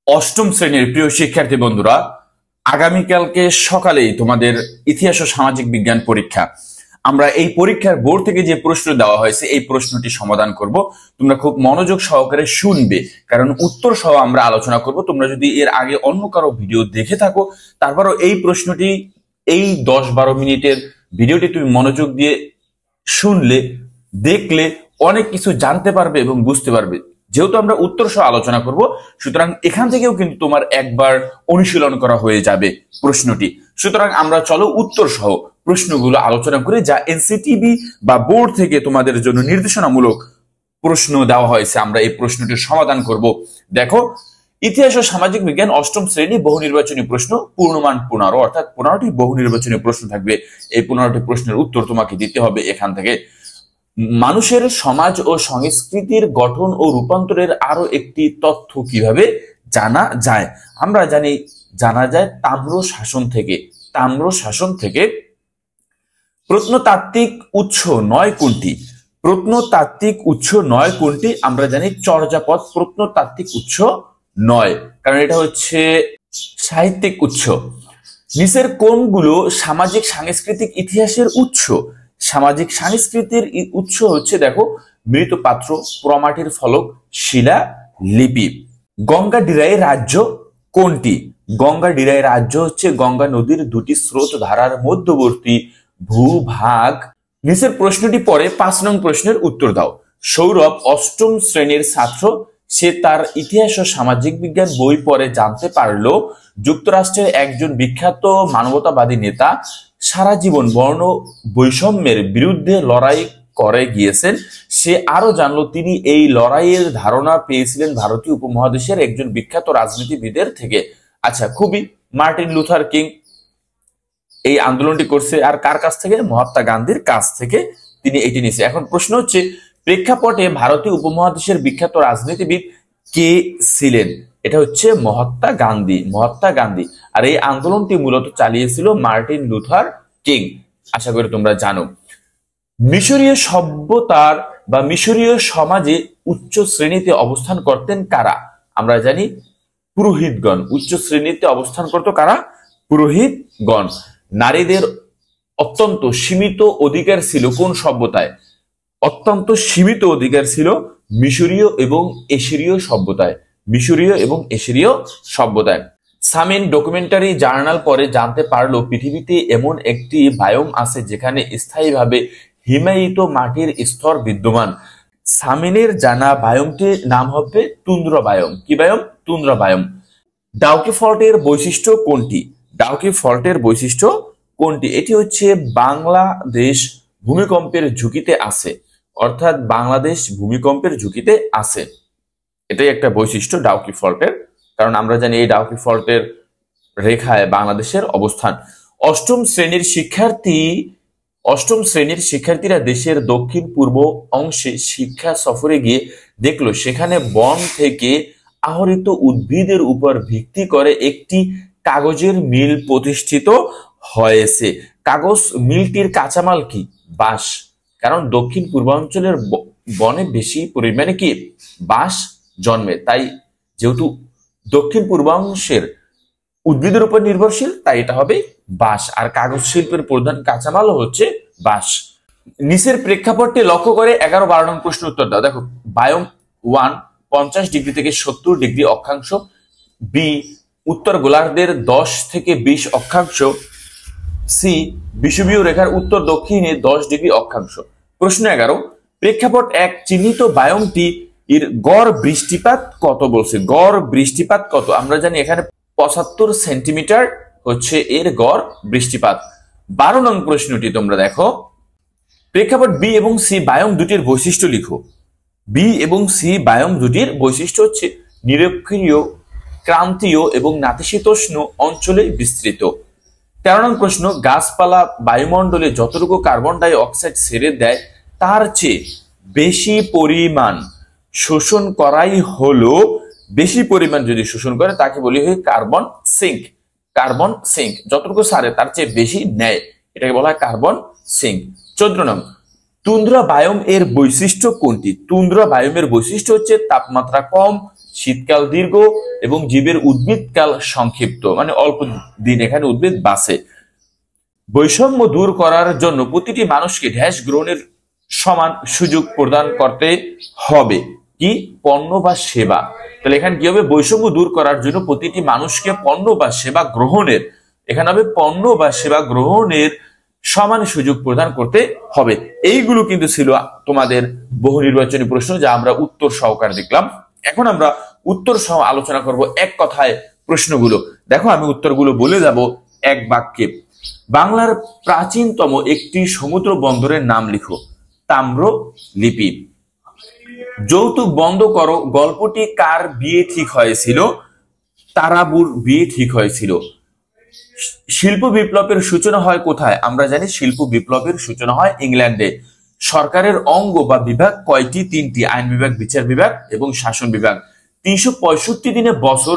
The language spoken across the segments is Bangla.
অষ্টম শ্রেণীর প্রিয় শিক্ষার্থী বন্ধুরা, আগামীকালকে সকালেই তোমাদের ইতিহাস ও সামাজিক বিজ্ঞান পরীক্ষা। আমরা এই পরীক্ষার বোর্ড থেকে যে প্রশ্ন দেওয়া হয়েছে এই প্রশ্নটি সমাধান করব। তোমরা খুব মনোযোগ সহকারে শুনবে, কারণ উত্তর সহ আমরা আলোচনা করব। তোমরা যদি এর আগে অন্য কারো ভিডিও দেখে থাকো, তারপরও এই প্রশ্নটি, এই 10-12 মিনিটের ভিডিওটি তুমি মনোযোগ দিয়ে শুনলে, দেখলে অনেক কিছু জানতে পারবে এবং বুঝতে পারবে। যেহেতু আমরা উত্তর সহ আলোচনা করব, সুতরাং এখান থেকেও কিন্তু তোমার একবার অনুশীলন করা হয়ে যাবে প্রশ্নটি। সুতরাং আমরা চলো উত্তর সহ প্রশ্নগুলো আলোচনা করে, যা এনসিটিবি বা বোর্ড থেকে তোমাদের জন্য নির্দেশনামূলক প্রশ্ন দেওয়া হয়েছে, আমরা এই প্রশ্নটির সমাধান করব। দেখো, ইতিহাস ও সামাজিক বিজ্ঞান অষ্টম শ্রেণী বহু নির্বাচনী প্রশ্ন, পূর্ণমান 15, অর্থাৎ 15টি বহু নির্বাচনী প্রশ্ন থাকবে। এই 15টি প্রশ্নের উত্তর তোমাকে দিতে হবে এখান থেকে। মানুষের সমাজ ও সংস্কৃতির গঠন ও রূপান্তরের আরো একটি তথ্য কিভাবে জানা যায়? আমরা জানা যায় তাম্র শাসন থেকে। তাম্র শাসন থেকে। প্রত্নতাত্ত্বিক উৎস 9 কোনটি? প্রত্নতাত্ত্বিক উৎস 9 কোনটি? আমরা জানি চর্যাপদ প্রত্নতাত্ত্বিক উৎস 9, কারণ এটা হচ্ছে সাহিত্যিক উৎস। নিচের কোনগুলো সামাজিক সাংস্কৃতিক ইতিহাসের উৎস? সামাজিক সংস্কৃতির উৎস হচ্ছে, দেখো, মৃৎপাত্র, পোড়ামাটির ফলক, শিলা লিপি। গঙ্গা ডিরাই রাজ্য কোনটি? গঙ্গা ডিরাই রাজ্য হচ্ছে গঙ্গা নদীর দুটি স্রোত ধারার মধ্যবর্তী ভূভাগ। নিচের প্রশ্নটি পরে 5 নং প্রশ্নের উত্তর দাও। সৌরভ অষ্টম শ্রেণীর ছাত্র। সে তার ইতিহাস ও সামাজিক বিজ্ঞান বই পড়ে জানতে পারল যুক্তরাষ্ট্রের একজন বিখ্যাত মানবতাবাদী নেতা সারা জীবন বর্ণ বৈষম্যের বিরুদ্ধে লড়াই করে গিয়েছেন। সে আরো জানলো তিনি এই লড়াইয়ের ধারণা পেয়েছিলেন ভারতীয় উপমহাদেশের একজন বিখ্যাত রাজনীতিবিদের থেকে। আচ্ছা, খুবই মার্টিন লুথার কিং এই আন্দোলনটি করছে, আর কার কাছ থেকে? মহাত্মা গান্ধীর কাছ থেকে তিনি এটি নিয়েছে। এখন প্রশ্ন হচ্ছে, প্রেক্ষাপটে ভারতীয় উপমহাদেশের বিখ্যাত রাজনীতিবিদ কে ছিলেন? এটা হচ্ছে মহাত্মা গান্ধী। মহাত্মা গান্ধী। আর এই আন্দোলনটি মূলত চালিয়েছিল মার্টিন লুথার কিং। আশা করি তোমরা জানো। মিশরীয় সভ্যতার বা মিশরীয় সমাজে উচ্চ শ্রেণীতে অবস্থান করতেন কারা? আমরা জানি পুরোহিতগণ। উচ্চ শ্রেণীতে অবস্থান করত কারা? পুরোহিতগণ। নারীদের অত্যন্ত সীমিত অধিকার ছিল কোন সভ্যতায়? অত্যন্ত সীমিত অধিকার ছিল মিশরীয় এবং এশিরীয় সভ্যতায়। মিশরীয় এবং এশিরীয় সভ্যতায়। সামিন ডকুমেন্টারি জার্নাল পরে জানতে পারলো পৃথিবীতে এমন একটি বায়োম আছে যেখানে স্থায়ীভাবে হিমায়িত মাটির স্তর বিদ্যমান। সামিনের জানা বায়োমটির নাম হবে তুন্দ্রা বায়োম। কি বায়োম? Tundra biome. ডাউকি ফল্টের বৈশিষ্ট্য কোনটি? ডাউকি ফল্টের বৈশিষ্ট্য কোনটি? এটি হচ্ছে বাংলাদেশ ভূমিকম্পের ঝুঁকিতে আছে, অর্থাৎ বাংলাদেশ ভূমিকম্পের ঝুঁকিতে আছে। এটাই একটা বৈশিষ্ট্য ডাউকি ফল্টের, কারণ আমরা জানি এই ডাউকি ফল্টের রেখায় বাংলাদেশের অবস্থান। অষ্টম শ্রেণীর শিক্ষার্থীরা দেশের দক্ষিণ পূর্ব অংশে শিক্ষা সফরে গিয়ে দেখলো সেখানে বন থেকে আহরিত উদ্ভিদের উপর ভিত্তি করে একটি কাগজের মিল প্রতিষ্ঠিত হয়েছে। কাগজ মিলটির কাঁচামাল কি? বাঁশ। কারণ দক্ষিণ পূর্বাঞ্চলের বনে বেশি পরিমাণে কি? বাঁশ জন্মে। তাই যেহেতু দক্ষিণ পূর্বাংশের উদ্ভিদের উপর নির্ভরশীল, তাই এটা হবে বাঁশ। আর কাগজ শিল্পের প্রধান কাঁচামাল হচ্ছে বাঁশ। নিচের প্রেক্ষাপটটি লক্ষ্য করে 11-12 নং প্রশ্ন উত্তর দাও। দেখো, বায়োম 1 50 ডিগ্রি থেকে 70 ডিগ্রি অক্ষাংশ। বি, উত্তর গোলার্ধের 10 থেকে 20 অক্ষাংশ। সি, বিষুবীয় রেখার উত্তর দক্ষিণে 10 ডিগ্রি অক্ষাংশ। প্রশ্ন 11, প্রেক্ষাপট 1 চিহ্নিত বায়োমটি এর গড় বৃষ্টিপাত কত বলছে? গড় বৃষ্টিপাত কত? আমরা জানি এখানে 75 সেন্টিমিটার হচ্ছে এর গড় বৃষ্টিপাত। 12 নং প্রশ্নটি তোমরা দেখো, প্রেক্ষাপট বি এবং সি বায়োম দুটির বৈশিষ্ট্য লিখো। বি এবং সি বায়োম দুটির বৈশিষ্ট্য হচ্ছে নিরক্ষীয়, ক্রান্তীয় এবং নাতিশীতোষ্ণ অঞ্চলে বিস্তৃত। 13 নং প্রশ্ন, গাছপালা বায়ুমণ্ডলে যতটুকু কার্বন ডাই অক্সাইড ছেড়ে দেয় তার চেয়ে বেশি পরিমাণ শোষণ করাই হলো, বেশি পরিমাণ যদি শোষণ করে তাকে বলি হয় কার্বন সিঙ্ক। কার্বন সিঙ্ক যতটুকু ছাড়ে তার চেয়ে বেশি নেয়, এটাকে বলা হয় কার্বন সিঙ্ক। 14 নং, তুন্দ্রা বায়োম এর বৈশিষ্ট্য কোনটি? তুন্দ্রা বায়োমের বৈশিষ্ট্য হচ্ছে তাপমাত্রা কম, শীতকাল দীর্ঘ এবং জীবের উদ্ভিদকাল সংক্ষিপ্ত, মানে অল্প দিন এখানে উদ্ভিদ বাঁচে। বৈষম্য দূর করার জন্য প্রতিটি মানুষকে ড্যাশ গ্রহণের সমান সুযোগ প্রদান করতে হবে, কি পণ্য বা সেবা। তাহলে এখানে কি হবে, বৈষম্য দূর করার জন্য প্রতিটি মানুষকে পণ্য বা সেবা গ্রহণের, এখানে হবে পণ্য বা সেবা গ্রহণের সমান সুযোগ প্রদান করতে হবে। এইগুলো কিন্তু ছিল তোমাদের বহু নির্বাচনী প্রশ্ন, যা আমরা উত্তর সহকারে দেখলাম। এখন আমরা উত্তর সহ আলোচনা করব এক কথায় প্রশ্নগুলো। দেখো আমি উত্তরগুলো বলে যাব এক বাক্যে। বাংলার প্রাচীনতম একটি সমুদ্র বন্দরের নাম লিখো। তাম্রলিপি। যৌতুক বন্ধ করো গল্পটি কার বিয়ে ঠিক হয়েছিল? তারাবুর বিয়ে ঠিক হয়েছিল। শিল্প বিপ্লবের সূচনা হয় কোথায়? আমরা জানি শিল্প বিপ্লবের সূচনা হয় ইংল্যান্ডে। সরকারের অঙ্গ বা বিভাগ কয়টি? তিনটি, আইন বিভাগ, বিচার বিভাগ এবং শাসন বিভাগ। ৩৬৫ দিনে বছর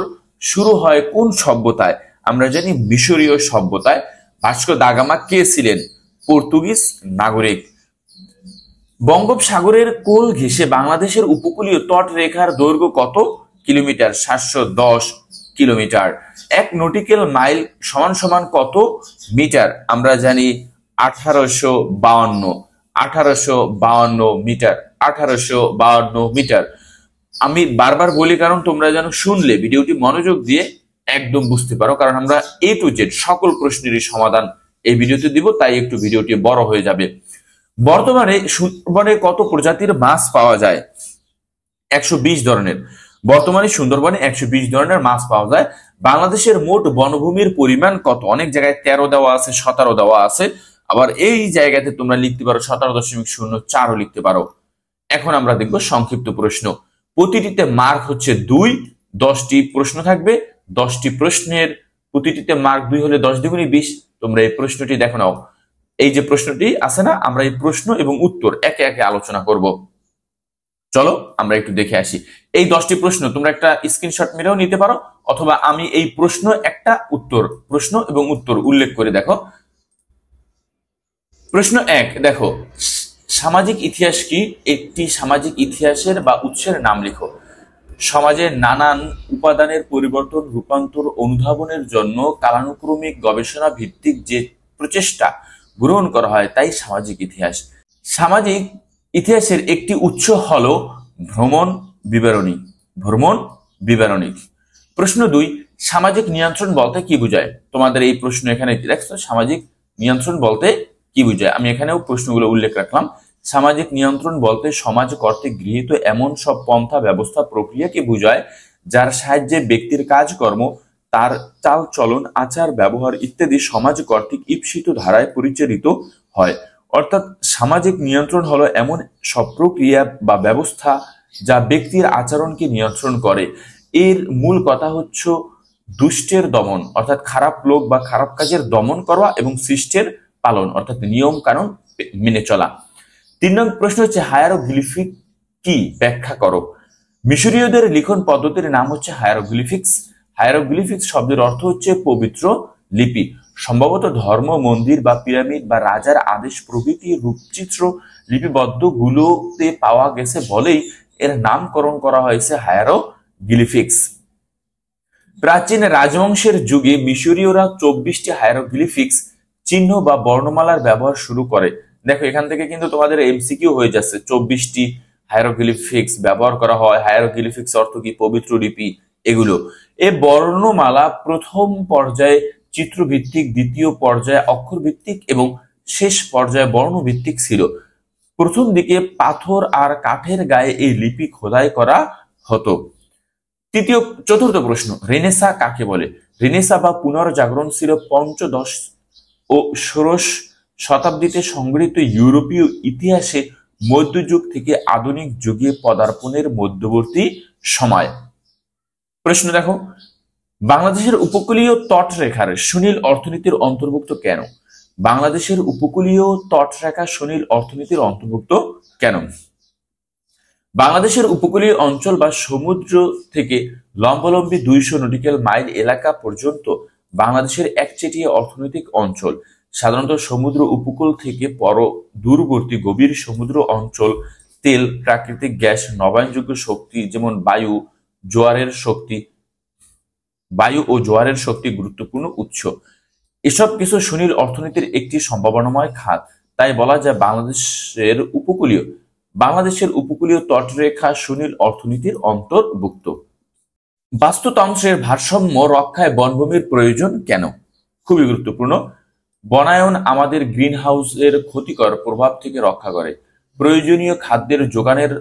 শুরু হয় কোন সভ্যতায়? আমরা জানি মিশরীয় সভ্যতায়। ভাস্কো দা গামা কে ছিলেন? পর্তুগিজ নাগরিক। বঙ্গোপসাগরের কোল ঘেঁষে বাংলাদেশের উপকূলীয় তটরেখার দৈর্ঘ্য কত কিলোমিটার? ৭১০ কিলোমিটার। এক নটিক্যাল মাইল সমান সমান কত মিটার? আমরা জানি 1852 মিটার। 1852 মিটার। আমি বারবার বলি কারণ তোমরা যেন শুনলে ভিডিওটি মনোযোগ দিয়ে একদম বুঝতে পারো, কারণ আমরা A to Z সকল প্রশ্নেরই সমাধান এই ভিডিওতে দিব, তাই একটু ভিডিওটি বড় হয়ে যাবে। বর্তমানে সুন্দরবনে কত প্রজাতির মাছ পাওয়া যায়? 120 ধরনের। বর্তমানে সুন্দরবনে 120 ধরনের মাছ পাওয়া যায়। বাংলাদেশের মোট বনভূমির পরিমাণ কত? অনেক জায়গায় 13 দেওয়া আছে, 17 দেওয়া আছে, আবার এই জায়গাতে তোমরা লিখতে পারো 17.04ও লিখতে পারো। এখন আমরা দেখব সংক্ষিপ্ত প্রশ্ন। প্রতিটিতে মার্ক হচ্ছে 2, 10টি প্রশ্ন থাকবে। 10টি প্রশ্নের প্রতিটিতে মার্ক 2 হলে 10 দ্বিগুণে 20। তোমরা এই প্রশ্নটি দেখো নাও। এই যে প্রশ্নটি আছে না, আমরা এই প্রশ্ন এবং উত্তর একে একে আলোচনা করব। চলো আমরা একটু দেখে আসি। এই 10টি প্রশ্ন তোমরা একটা স্ক্রিনশট মেরেও নিতে পারো, অথবা আমি এই প্রশ্ন একটা উত্তর, প্রশ্ন এবং উত্তর উল্লেখ করে দেখো। প্রশ্ন 1 দেখো, সামাজিক ইতিহাস কি? একটি সামাজিক ইতিহাসের বা উৎসের নাম লিখো। সমাজের নানান উপাদানের পরিবর্তন, রূপান্তর, অনুধাবনের জন্য কালানুক্রমিক গবেষণা ভিত্তিক যে প্রচেষ্টা গ্রহণ করা হয় তাই সামাজিক ইতিহাস। সামাজিক ইতিহাসের একটি উৎস হলো ভ্রমণ বিবরণী। ভ্রমণ বিবরণী। প্রশ্ন 2, সামাজিক নিয়ন্ত্রণ বলতে কি বোঝায়? তোমাদের এই প্রশ্ন এখানে দেখছো, সামাজিক নিয়ন্ত্রণ বলতে কি বোঝায়? আমি এখানেও প্রশ্নগুলো উল্লেখ রাখলাম। সামাজিক নিয়ন্ত্রণ বলতে সমাজ কর্তৃক গৃহীত এমন সব পন্থা, ব্যবস্থা, প্রক্রিয়াকে বোঝায় যার সাহায্যে ব্যক্তির কাজকর্ম, তার চাল চলন, আচার ব্যবহার ইত্যাদি সমাজ কর্তৃক ঈপ্সিত ধারায় পরিচালিত হয়। অর্থাৎ সামাজিক নিয়ন্ত্রণ হলো এমন সব প্রক্রিয়া বা ব্যবস্থা যা ব্যক্তির আচরণকে নিয়ন্ত্রণ করে। এর মূল কথা হচ্ছে দুষ্টের দমন, অর্থাৎ খারাপ লোক বা খারাপ কাজের দমন করা, এবং শিষ্টের পালন, অর্থাৎ নিয়ম কানুন মেনে চলা। 3 নং প্রশ্ন হচ্ছে হায়ারোগ্লিফিক কি? ব্যাখ্যা করো। মিশরীয়দের লিখন পদ্ধতির নাম হচ্ছে হায়ারোগ্লিফিক্স। হায়ারোগ্লিফিক্স শব্দের অর্থ হচ্ছে পবিত্র লিপি। সম্ভবত ধর্ম, মন্দির বা পিরামিড বা রাজার আদেশ প্রভৃতি রূপচিত্র লিপিবদ্ধ গুলোতে পাওয়া গেছে বলেই এর নামকরণ করা হয়েছে হায়ারোগ্লিফিক্স। প্রাচীন রাজবংশের যুগে মিশরীয়রা 24টি হায়ারোগ্লিফিক্স চিহ্ন বা বর্ণমালার ব্যবহার শুরু করে। দেখো এখান থেকে কিন্তু তোমাদের এমসিকিউ হয়ে যাচ্ছে। 24টি হায়ারোগ্লিফিক্স ব্যবহার করা হয়। হায়ারোগ্লিফিক্স অর্থ কি? পবিত্র লিপি। এগুলো এই বর্ণমালা প্রথম পর্যায়ে চিত্রভিত্তিক, দ্বিতীয় পর্যায়ে অক্ষর ভিত্তিক এবং শেষ পর্যায়ে বর্ণভিত্তিক ছিল। প্রথম দিকে পাথর আর কাঠের গায়ে এই লিপি খোদাই করা হতো। চতুর্থ প্রশ্ন, রেনেসা কাকে বলে? রেনেসা বা পুনর্জাগরণ ছিল পঞ্চদশ ও ষোড়শ শতাব্দীতে সংগৃহীত ইউরোপীয় ইতিহাসে মধ্যযুগ থেকে আধুনিক যুগে পদার্পণের মধ্যবর্তী সময়। প্রশ্ন দেখো, বাংলাদেশের উপকূলীয় তটরেখার সুনীল অর্থনীতির অন্তর্ভুক্ত কেন? বাংলাদেশের উপকূলীয় তটরেখা সুনীল অর্থনীতির অন্তর্ভুক্ত কেন? বাংলাদেশের উপকূলীয় অঞ্চল বা সমুদ্র থেকে লম্বালম্বী 200 নটিক্যাল মাইল এলাকা পর্যন্ত বাংলাদেশের একচেটিয়া অর্থনৈতিক অঞ্চল। সাধারণত সমুদ্র উপকূল থেকে দূরবর্তী গভীর সমুদ্র অঞ্চল তেল, প্রাকৃতিক গ্যাস, নবায়নযোগ্য শক্তি যেমন বায়ু, জোয়ারের শক্তি, বায়ু ও জোয়ারের শক্তি গুরুত্বপূর্ণ উৎস। এসব কিছু সুনীল অর্থনীতির একটি সম্ভাবনাময় খাত। তাই বলা যায় বাংলাদেশের উপকূলীয় তটরেখা সুনীল অর্থনীতির অন্তর্ভুক্ত। বাস্তুতন্ত্রের ভারসাম্য রক্ষায় বনভূমির প্রয়োজন কেন? খুবই গুরুত্বপূর্ণ। বনায়ন আমাদের গ্রিন হাউসের ক্ষতিকর প্রভাব থেকে রক্ষা করে, প্রয়োজনীয় খাদ্যের যোগানের,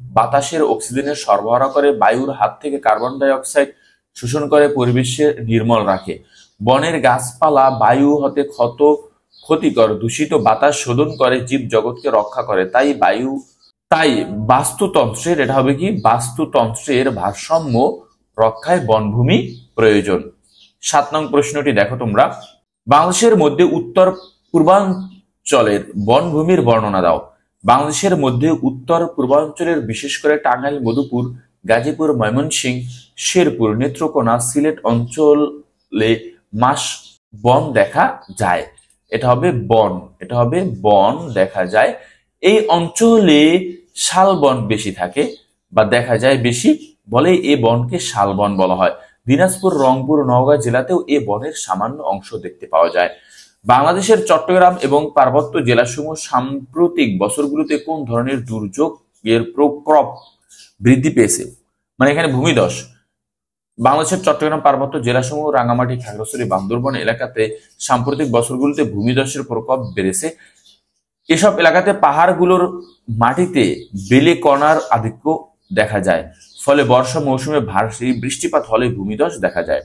বাতাসের অক্সিজেনের সরবরাহ করে, বায়ুর হাত থেকে কার্বন ডাই অক্সাইড শোষণ করে, পরিবেশে নির্মল রাখে। বনের গাছপালা বায়ু হতে ক্ষতিকর দূষিত বাতাস শোধন করে, জীব জগৎকে রক্ষা করে। তাই বাস্তুতন্ত্রের ভারসাম্য রক্ষায় বনভূমি প্রয়োজন। 7 নং প্রশ্নটি দেখো তোমরা। বাংলাদেশের মধ্যে উত্তর পূর্বাঞ্চলের বনভূমির বর্ণনা দাও। বাংলাদেশের মধ্যে উত্তর পূর্বাঞ্চলের বিশেষ করে টাঙ্গাইল, মধুপুর, গাজীপুর, ময়মনসিংহ, শেরপুর, নেত্রকোনা, সিলেট অঞ্চলে মাস বন দেখা যায়। এটা হবে বন দেখা যায়। এই অঞ্চলে শালবন বেশি থাকে বা দেখা যায় বেশি, বলে এই বনকে শালবন বলা হয়। দিনাজপুর, রংপুর, নওগাঁ জেলাতেও এ বনের সামান্য অংশ দেখতে পাওয়া যায়। বাংলাদেশের চট্টগ্রাম এবং পার্বত্য জেলাসমূহ সাম্প্রতিক বছরগুলোতে কোন ধরনের দুর্যোগের প্রকোপ বৃদ্ধি পেয়েছে? মানে এখানে ভূমিধস। বাংলাদেশের চট্টগ্রাম পার্বত্য জেলাসমূহ, রাঙ্গামাটি, খাগড়াছড়ি, বান্দরবান এলাকাতে সাম্প্রতিক বছরগুলোতে ভূমিধসের প্রকোপ বেড়েছে। এসব এলাকাতে পাহাড়গুলোর মাটিতে বেলে কণার আধিক্য দেখা যায়, ফলে বর্ষা মৌসুমে ভারী বৃষ্টিপাত হলে ভূমিধস দেখা যায়।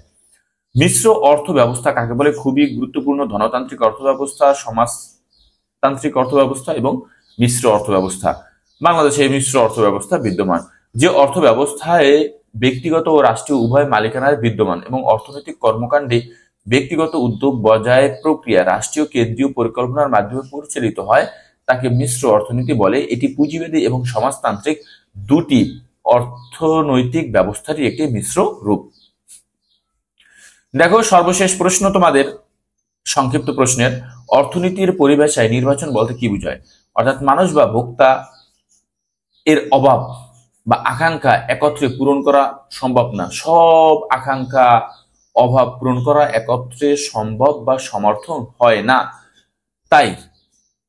মিশ্র অর্থ ব্যবস্থা কাকে বলে? খুবই গুরুত্বপূর্ণ। ধনতান্ত্রিক অর্থব্যবস্থা, সমাজতান্ত্রিক অর্থব্যবস্থা এবং মিশ্র অর্থব্যবস্থা। বাংলাদেশে মিশ্র অর্থব্যবস্থা বিদ্যমান, যে অর্থব্যবস্থায় ব্যক্তিগত ও রাষ্ট্রীয় উভয় মালিকানায় বিদ্যমান এবং অর্থনৈতিক কর্মকাণ্ডে ব্যক্তিগত উদ্যোগ বজায় প্রক্রিয়া রাষ্ট্রীয় কেন্দ্রীয় পরিকল্পনার মাধ্যমে পরিচালিত হয়, তাকে মিশ্র অর্থনীতি বলে। এটি পুঁজিবাদী এবং সমাজতান্ত্রিক দুটি অর্থনৈতিক ব্যবস্থারই একটি মিশ্র রূপ। দেখো সর্বশেষ প্রশ্ন তোমাদের, সংক্ষিপ্ত প্রশ্নের। অর্থনীতির পরিভাষায় নির্বাচন বলতে কি বোঝায়? অর্থাৎ মানুষ বা ভোক্তা এর অভাব বা আকাঙ্ক্ষা একত্রে পূরণ করা সম্ভব না। সব আকাঙ্ক্ষা অভাব পূরণ করা একত্রে সম্ভব বা সমর্থন হয় না। তাই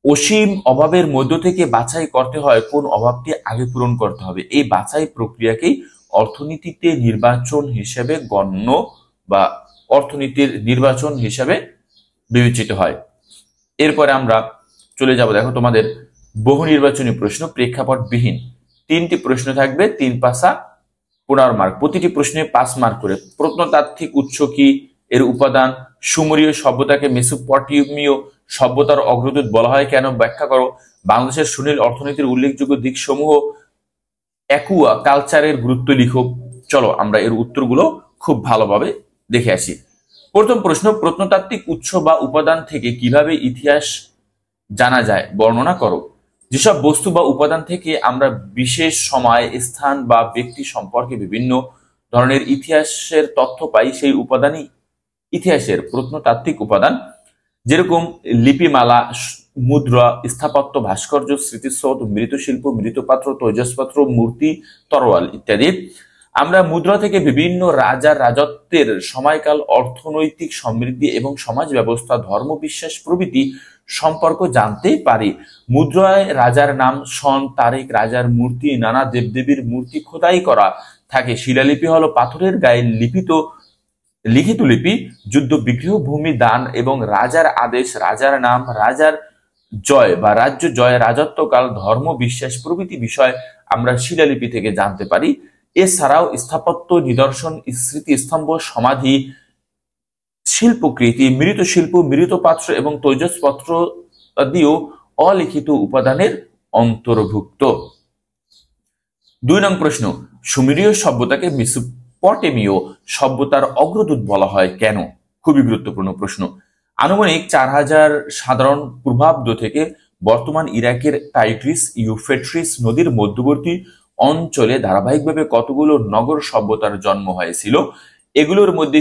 অসীম অভাবের মধ্য থেকে বাছাই করতে হয় কোন অভাবটি আগে পূরণ করতে হবে। এই বাছাই প্রক্রিয়াকেই অর্থনীতিতে নির্বাচন হিসেবে গণ্য বা অর্থনীতির নির্বাচন হিসেবে বিবেচিত হয়। এরপরে আমরা চলে যাব, দেখো তোমাদের বহু নির্বাচনী প্রশ্ন, প্রেক্ষাপটবিহীন। 3টি প্রশ্ন থাকবে, 3 পাশা 15 মার্ক, প্রতিটি প্রশ্নে 5 মার্ক করে। প্রত্নতাত্ত্বিক উৎস কি? এর উপাদান। সুমেরীয় সভ্যতাকে মেসোপটেমীয় সভ্যতার অগ্রদূত বলা হয় কেন? ব্যাখ্যা করো। বাংলাদেশের সুনীল অর্থনীতির উল্লেখযোগ্য দিক সমূহ অ্যাকুয়া কালচারের গুরুত্ব লিখো। চলো আমরা এর উত্তরগুলো খুব ভালোভাবে দেখে আসি। প্রথম প্রশ্ন, প্রত্নতাত্ত্বিক উৎস বা উপাদান থেকে কিভাবে ইতিহাস জানা যায় বর্ণনা করো। যেসব বস্তু বা উপাদান থেকে আমরা বিশেষ সময়, স্থান বা ব্যক্তি সম্পর্কে বিভিন্ন ধরনের ইতিহাসের তথ্য পাই, সেই উপাদানই ইতিহাসের প্রত্নতাত্ত্বিক উপাদান। যেরকম লিপিমালা, মুদ্রা, স্থাপত্য, ভাস্কর্য, স্মৃতিসৌধ, মৃৎশিল্প, মৃৎপাত্র, তৈজসপত্র, মূর্তি, তরোয়াল ইত্যাদি। আমরা মুদ্রা থেকে বিভিন্ন রাজার রাজত্বের সময়কাল, অর্থনৈতিক সমৃদ্ধি এবং সমাজ ব্যবস্থা, ধর্মবিশ্বাস প্রভৃতি সম্পর্ক জানতে পারি। মুদ্রায় রাজার নাম, সন, তারিখ, রাজার মূর্তি, নানা দেবদেবীর মূর্তি খোদাই করা থাকে। শিলালিপি হলো পাথরের গায়ে লিখিত লিপি। যুদ্ধ বিগ্রহ, ভূমি দান এবং রাজার আদেশ, রাজার নাম, রাজার জয় বা রাজ্য জয়, রাজত্বকাল, ধর্ম বিশ্বাস প্রভৃতি বিষয় আমরা শিলালিপি থেকে জানতে পারি। এছাড়াও স্থাপত্য নিদর্শন, স্মৃতিস্তম্ভ, সমাধি, শিল্পকৃতি, মৃৎশিল্প, মৃৎপাত্র এবং তৈজসপত্র আদিও অলিখিত উপাদানের অন্তর্ভুক্ত। 2 নং প্রশ্ন, সুমেরীয় সভ্যতাকে মেসোপটেমীয় সভ্যতার অগ্রদূত বলা হয় কেন? খুবই গুরুত্বপূর্ণ প্রশ্ন। আনুমানিক 4000 সাধারণ পূর্বাব্দ থেকে বর্তমান ইরাকের টাইগ্রিস ইউফ্রেটিস নদীর মধ্যবর্তী অঞ্চলে ধারাবাহিকভাবে কতগুলো নগর সভ্যতার জন্ম হয়েছিল? এগুলোর মধ্যে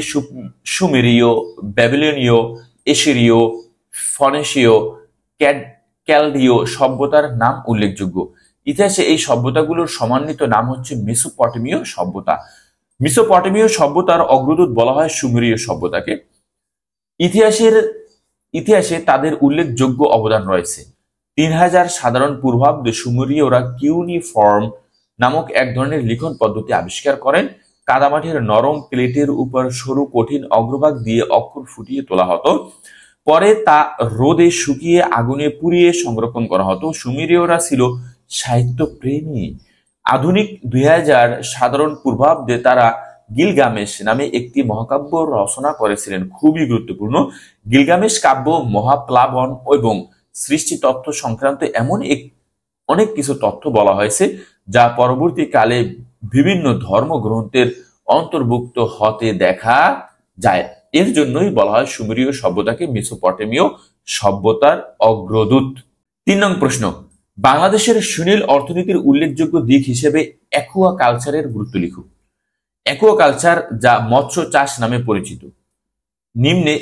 সুমেরীয়, ব্যাবিলনীয়, এশিরীয়, ফনিশীয়, ক্যালডীয় সভ্যতার নাম উল্লেখযোগ্য। ইতিহাসে এই সভ্যতাগুলোর সমন্বিত নাম হচ্ছে মেসোপটেমীয় সভ্যতা। মেসোপটেমীয় সভ্যতার অগ্রদূত বলা হয় সুমেরীয় সভ্যতাকে। ইতিহাসে তাদের উল্লেখযোগ্য অবদান রয়েছে। 3000 সাধারণ পূর্বাব্দে সুমেরীয়রা কিউনিফর্ম নামক এক ধরনের লিখন পদ্ধতি আবিষ্কার করেন। কাদামাটির নরম প্লেটের উপর সরু কঠিন অগ্রভাগ দিয়ে অক্ষর ফুটিয়ে তোলা হতো, পরে তা রোদে শুকিয়ে আগুনে পুড়িয়ে সংরক্ষণ করা হতো। সুমেরীয়রা ছিল সাহিত্য প্রেমী। আধুনিক 2000 সাধারণ পূর্বাব্দে তারা গিলগামেশ নামে একটি মহাকাব্য রচনা করেছিলেন, খুবই গুরুত্বপূর্ণ। গিলগামেশ কাব্য মহাপ্লাবন এবং সৃষ্টি তত্ত্ব সংক্রান্ত এমন অনেক কিছু তথ্য বলা হয়েছে যা পরবর্তীকালে বিভিন্ন ধর্মগ্রন্থের অন্তর্ভুক্ত হতে দেখা যায়। এর জন্যই বলা হয় সুমেরীয় সভ্যতাকে মেসোপটেমীয় সভ্যতার অগ্রদূত। 3 নং প্রশ্ন, বাংলাদেশের সুনীল অর্থনীতির উল্লেখযোগ্য দিক হিসেবে অ্যাকুয়া কালচারের গুরুত্ব লিখুন। অ্যাকুয়া কালচার, যা মৎস্য চাষ নামে পরিচিত, নিম্নে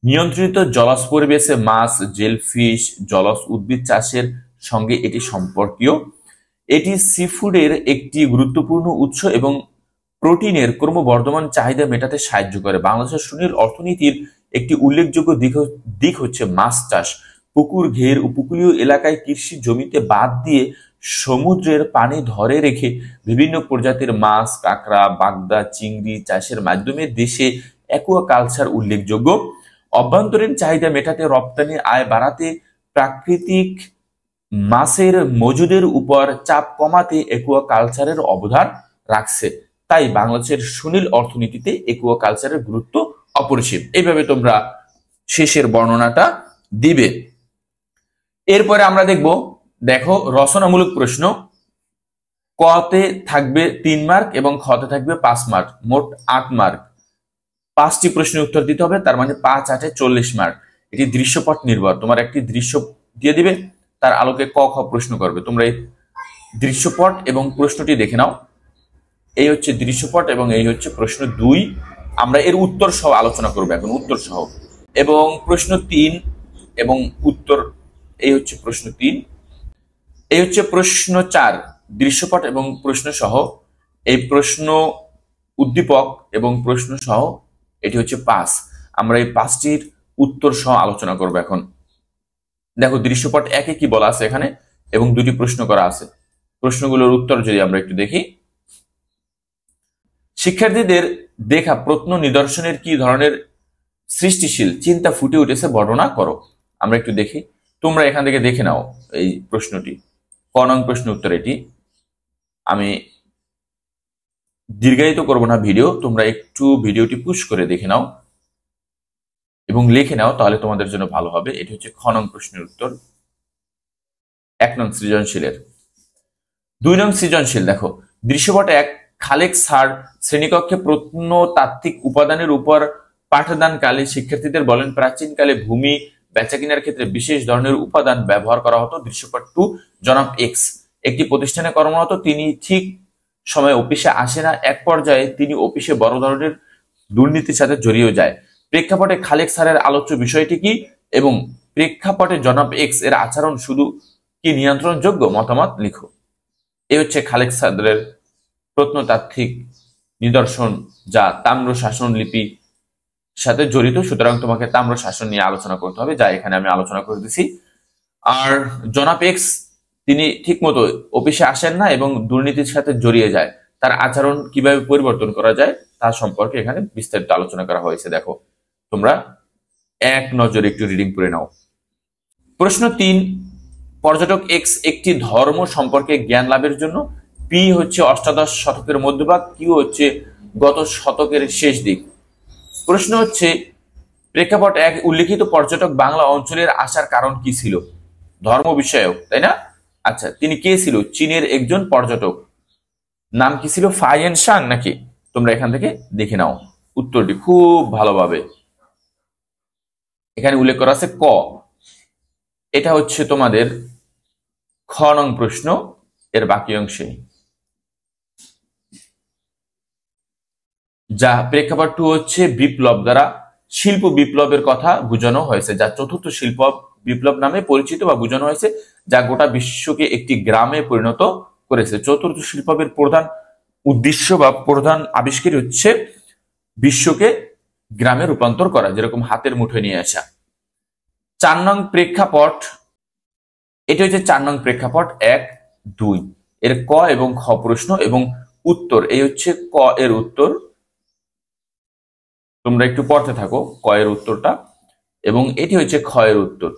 নিয়ন্ত্রিত জলজ পরিবেশে মাছ, জেলফিশ, জলজ উদ্ভিদ চাষের সঙ্গে এটি সম্পর্কীয়। এটি সিফুডের একটি গুরুত্বপূর্ণ উৎস এবং প্রোটিনের ক্রমবর্ধমান চাহিদা মেটাতে সাহায্য করে। বাংলাদেশের সুনীল অর্থনীতির একটি উল্লেখযোগ্য দিক হচ্ছে মাছ চাষ। পুকুর, ঘের, উপকূলীয় এলাকায় কৃষি জমিতে বাঁধ দিয়ে সমুদ্রের পানি ধরে রেখে বিভিন্ন প্রজাতির মাছ, কাঁকড়া, বাগদা, চিংড়ি চাষের মাধ্যমে দেশে অ্যাকুয়া কালচার উল্লেখযোগ্য। অভ্যন্তরীণ চাহিদা মেটাতে, রপ্তানি আয় বাড়াতে, প্রাকৃতিক মাছের মজুদের উপর চাপ কমাতে অ্যাকুয়া কালচারের অবদান রাখছে। তাই বাংলাদেশের সুনীল অর্থনীতিতে অ্যাকুয়া কালচারের গুরুত্ব অপরিসীম। এইভাবে তোমরা শেষের বর্ণনাটা দিবে। এরপরে আমরা দেখো রচনামূলক প্রশ্ন। কতে থাকবে 3 মার্ক এবং খতে থাকবে 5 মার্ক, মোট 8 মার্ক। 5টি প্রশ্নের উত্তর দিতে হবে, তার মানে 5 8 40 মার্ক। এটি দৃশ্যপট নির্ভর। তোমার একটি দৃশ্য দিয়ে দিবে, তার আলোকে ক খ প্রশ্ন করবে। তোমরা এই দৃশ্যপট এবং প্রশ্নটি দেখে নাও। এই হচ্ছে দৃশ্যপট এবং এই হচ্ছে প্রশ্ন 2। আমরা এর উত্তর সহ আলোচনা করবো এখন, উত্তর সহ। এবং প্রশ্ন 3 এবং উত্তর, এই হচ্ছে প্রশ্ন 3। এই হচ্ছে প্রশ্ন 4, দৃশ্যপট এবং প্রশ্ন সহ। এই প্রশ্ন উদ্দীপক এবং প্রশ্ন সহ, এটি হচ্ছে 5। আমরা এই 5টির উত্তর সহ আলোচনা করবো এখন। দেখো দৃশ্যপট 1-এ কি বলা আছে এখানে, এবং 2টি প্রশ্ন করা আছে। প্রশ্নগুলোর উত্তর যদি আমরা একটু দেখি। শিক্ষার্থীদের দেখা প্রত্ন নিদর্শনের কি ধরনের সৃষ্টিশীল চিন্তা ফুটে উঠেছে বর্ণনা করো। আমরা একটু দেখি, তোমরা এখান থেকে দেখে নাও এই প্রশ্নটি। ক নং প্রশ্ন উত্তর এটি। আমি দীর্ঘায়িত করব না ভিডিও, তোমরা একটু ভিডিওটি পুশ করে দেখে নাও এবং লিখে নাও, তাহলে তোমাদের জন্য ভালো হবে। এটি হচ্ছে খ নং প্রশ্নের উত্তর। 1 নং সৃজনশীলের। 2 নং সৃজনশীল দেখো, দৃশ্যপট 1, খালেক স্যার শ্রেণীকক্ষে প্রত্নতাত্ত্বিক উপাদানের উপর পাঠদানকালে শিক্ষার্থীদের বলেন প্রাচীনকালে ভূমি বেচাকেনার ক্ষেত্রে বিশেষ ধরনের উপাদান ব্যবহার করা হতো। দৃশ্যপট 2, জনাব এক্স একটি প্রতিষ্ঠানে কর্মরত, তিনি ঠিক সময় অফিসে আসে না। এক পর্যায়ে তিনি অফিসে বড় ধরনের দুর্নীতির সাথে জড়িয়ে যায়। প্রেক্ষাপটে খালেক স্যারের আলোচ্য বিষয়টি কি এবং প্রেক্ষাপটে জনাব এক্স এর আচরণ শুধু কি নিয়ন্ত্রণযোগ্য? মতামত লিখো। এই হচ্ছে খালেক স্যারের প্রত্নতাত্ত্বিক নিদর্শন, যা তাম্র শাসন লিপি সাথে জড়িত। সুতরাং তোমাকে তাম্র শাসন নিয়ে আলোচনা করতে হবে, যা এখানে আমি আলোচনা করে দিছি। আর জনাব এক্স তিনি ঠিক মতো অফিসে আসেন না এবং দুর্নীতির সাথে জড়িয়ে যায়। তার আচরণ কিভাবে পরিবর্তন করা যায় তা সম্পর্কে এখানে বিস্তারিত আলোচনা করা হয়েছে। দেখো তোমরা এক নজরে একটু রিডিং করে নাও। প্রশ্ন 3, পর্যটক এক্স একটি ধর্ম সম্পর্কে জ্ঞান লাভের জন্য, পি হচ্ছে অষ্টাদশ শতকের মধ্যভাগ, কিউ হচ্ছে গত শতকের শেষ দিক। প্রশ্ন হচ্ছে প্রেক্ষাপট 1, উল্লেখিত পর্যটক বাংলা অঞ্চলের আসার কারণ কি ছিল? ধর্ম বিষয়ক, তাই না? আচ্ছা, তিনি কে ছিল? চীনের একজন পর্যটক। নাম কি ছিল? ফাইয়েন শাং নাকি? তোমরা এখান থেকে দেখে নাও উত্তরটি খুব ভালোভাবে। এখানে উল্লেখ করা আছে ক। এটা হচ্ছে তোমাদের খ নং প্রশ্ন, এর বাকি অংশে। যা প্রেক্ষাপট 2 হচ্ছে বিপ্লব দ্বারা শিল্প বিপ্লবের কথা বোঝানো হয়েছে, যা চতুর্থ শিল্প বিপ্লব নামে পরিচিত বা বোঝানো হয়েছে, যা গোটা বিশ্বকে একটি গ্রামে পরিণত করেছে। চতুর্থ শিল্পের প্রধান উদ্দেশ্য বা প্রধান আবিষ্কার হচ্ছে বিশ্বকে গ্রামে রূপান্তর করা, যেরকম হাতের মুঠোয় নিয়ে আসা। 4 নং প্রেক্ষাপট, এটা হচ্ছে 4 নং প্রেক্ষাপট 1, 2 এর ক এবং খ প্রশ্ন এবং উত্তর। এই হচ্ছে ক এর উত্তর, তোমরা একটু পড়তে থাকো ক এর উত্তরটা, এবং এটি হচ্ছে খ এর উত্তর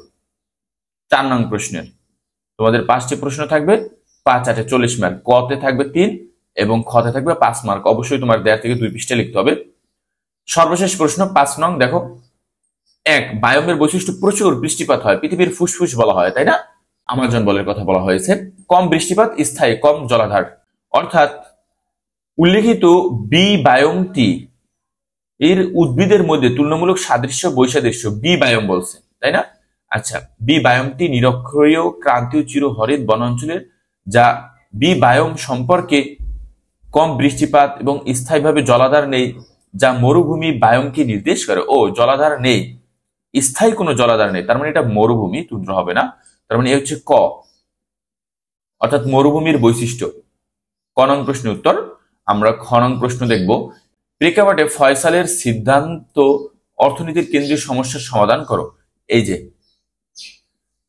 4 নং প্রশ্নের। তোমাদের 5টি প্রশ্ন থাকবে, 5 8 40 মার্ক, কতে থাকবে 3 এবং খতে থাকবে 5 মার্ক। অবশ্যই তোমার 1.5 থেকে 2 পৃষ্ঠা লিখতে হবে। সর্বশেষ প্রশ্ন 5 নং, দেখো 1 বায়োমের বৈশিষ্ট্য প্রচুর বৃষ্টিপাত হয়, পৃথিবীর ফুসফুস বলা হয়, তাই না? আমাজন বলের কথা বলা হয়েছে। কম বৃষ্টিপাত, স্থায়ী, কম জলাধার। অর্থাৎ উল্লেখিত বি বায়োমটি এর উদ্ভিদের মধ্যে তুলনামূলক সাদৃশ্য বৈসাদৃশ্য বি বায়োম বলছে, তাই না? আচ্ছা, বি বায়োমটি নিরক্ষীয় ক্রান্তীয় চিরহরিৎ বনাঞ্চলের, যা বি বায়োম সম্পর্কে কম বৃষ্টিপাত এবং স্থায়ীভাবে জলাধার নেই, যা মরুভূমি বায়োমকে নির্দেশ করে। ও, জলাধার নেই, স্থায়ী কোনো জলাধার নেই, তার মানে এটা মরুভূমি, তুন্দ্র হবে না। তার মানে এ হচ্ছে ক, অর্থাৎ মরুভূমির বৈশিষ্ট্য। ক নং প্রশ্নের উত্তর। আমরা খ নং প্রশ্ন দেখব। প্রেক্ষাপটে ফয়সালের সিদ্ধান্ত অর্থনীতির কেন্দ্রীয় সমস্যার সমাধান করো। এই যে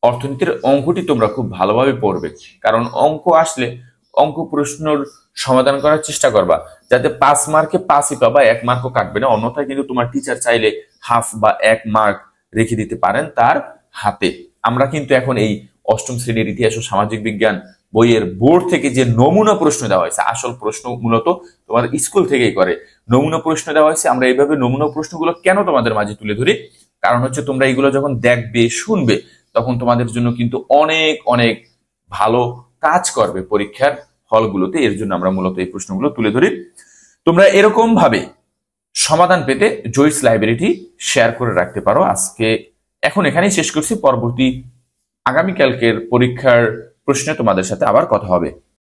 অর্থনীতির অঙ্কটি তোমরা খুব ভালোভাবে পড়বে, কারণ অঙ্ক আসলে অঙ্ক প্রশ্নের সমাধান করার চেষ্টা করবা, যাতে 5 মার্কে 5ই পাবা, 1 মার্কও কাটবে না। অন্যথায় কিন্তু তোমার টিচার চাইলে হাফ বা 1 মার্ক রেখে দিতে পারেন তার হাতে। আমরা কিন্তু এখন এই 8ম শ্রেণীর ইতিহাস ও সামাজিক বিজ্ঞান বইয়ের বোর্ড থেকে যে নমুনা প্রশ্ন দেওয়া হয়েছে, আসল প্রশ্ন মূলত তোমার স্কুল থেকেই করে, নমুনা প্রশ্ন দেওয়া হয়েছে। আমরা এইভাবে নমুনা প্রশ্নগুলো কেন তোমাদের মাঝে তুলে ধরি, কারণ হচ্ছে তোমরা এইগুলো যখন দেখবে, শুনবে, তখন তোমাদের জন্য কিন্তু অনেক অনেক ভালো কাজ করবে পরীক্ষার হলগুলোতে। এর জন্য আমরা মূলত এই প্রশ্নগুলো তুলে ধরি। তোমরা এরকম ভাবে সমাধান পেতে জয়স লাইব্রেরিটি শেয়ার করে রাখতে পারো। আজকে এখন এখানেই শেষ করছি, পরবর্তী আগামীকালকের পরীক্ষার প্রশ্নে তোমাদের সাথে আবার কথা হবে।